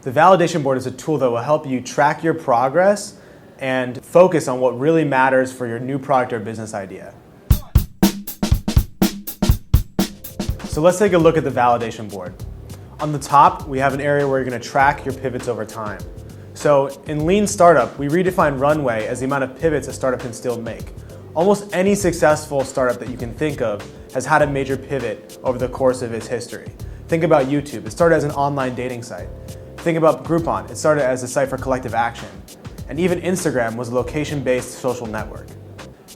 The validation board is a tool that will help you track your progress and focus on what really matters for your new product or business idea. So let's take a look at the validation board. On the top, we have an area where you're going to track your pivots over time. So in Lean Startup, we redefine runway as the amount of pivots a startup can still make. Almost any successful startup that you can think of has had a major pivot over the course of its history. Think about YouTube. It started as an online dating site. Think about Groupon. It started as a site for collective action. And even Instagram was a location-based social network.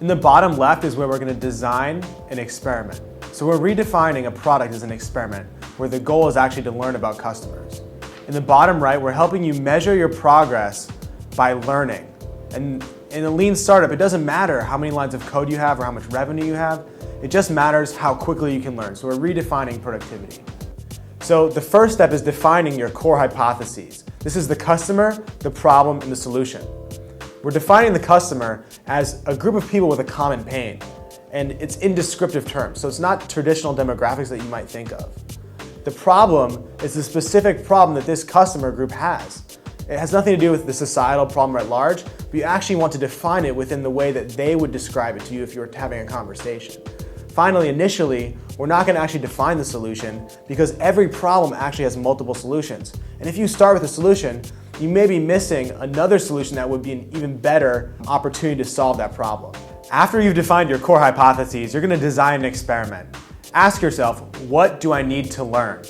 In the bottom left is where we're going to design an experiment. So we're redefining a product as an experiment where the goal is actually to learn about customers. In the bottom right, we're helping you measure your progress by learning. And in a lean startup, it doesn't matter how many lines of code you have or how much revenue you have. It just matters how quickly you can learn. So we're redefining productivity. So the first step is defining your core hypotheses. This is the customer, the problem, and the solution. We're defining the customer as a group of people with a common pain, and it's in descriptive terms, so it's not traditional demographics that you might think of. The problem is the specific problem that this customer group has. It has nothing to do with the societal problem at large, but you actually want to define it within the way that they would describe it to you if you were having a conversation. Finally, initially, we're not going to actually define the solution because every problem actually has multiple solutions. And if you start with a solution, you may be missing another solution that would be an even better opportunity to solve that problem. After you've defined your core hypotheses, you're going to design an experiment. Ask yourself, what do I need to learn?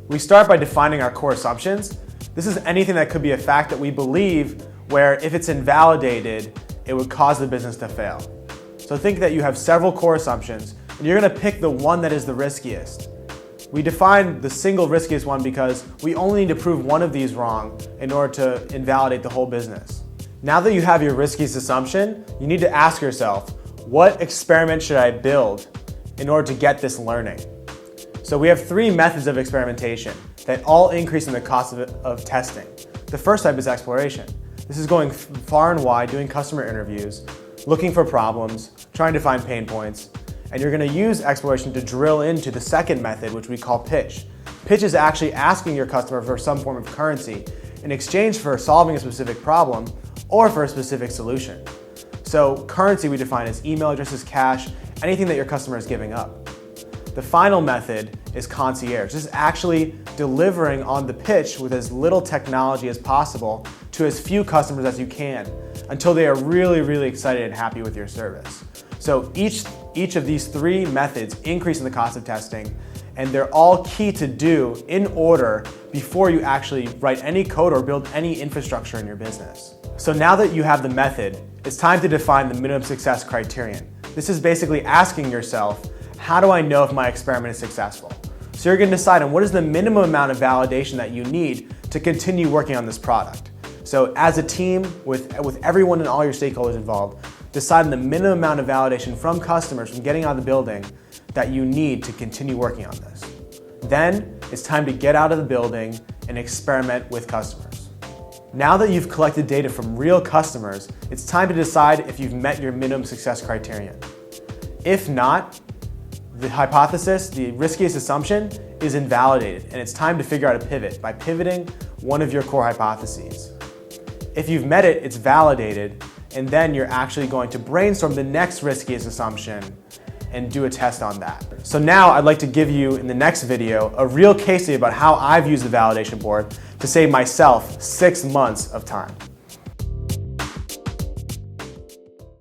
We start by defining our core assumptions. This is anything that could be a fact that we believe where if it's invalidated, it would cause the business to fail. So think that you have several core assumptions, and you're going to pick the one that is the riskiest. We define the single riskiest one because we only need to prove one of these wrong in order to invalidate the whole business. Now that you have your riskiest assumption, you need to ask yourself, what experiment should I build in order to get this learning? So we have three methods of experimentation that all increase in the cost of testing. The first type is exploration. This is going far and wide, doing customer interviews, looking for problems, trying to find pain points, and you're going to use exploration to drill into the second method, which we call pitch. Pitch is actually asking your customer for some form of currency in exchange for solving a specific problem or for a specific solution. So currency we define as email addresses, cash, anything that your customer is giving up. The final method is concierge. This is actually delivering on the pitch with as little technology as possible to as few customers as you can until they are really, really excited and happy with your service. So each of these three methods increase in the cost of testing, and they're all key to do in order before you actually write any code or build any infrastructure in your business. So now that you have the method, it's time to define the minimum success criterion. This is basically asking yourself, how do I know if my experiment is successful? So you're going to decide on what is the minimum amount of validation that you need to continue working on this product. So as a team, with everyone and all your stakeholders involved, decide on the minimum amount of validation from customers from getting out of the building that you need to continue working on this. Then it's time to get out of the building and experiment with customers. Now that you've collected data from real customers, it's time to decide if you've met your minimum success criterion. If not, the hypothesis, the riskiest assumption, is invalidated, and it's time to figure out a pivot by pivoting one of your core hypotheses. If you've met it, it's validated, and then you're actually going to brainstorm the next riskiest assumption and do a test on that. So now I'd like to give you, in the next video, a real case study about how I've used the validation board to save myself 6 months of time.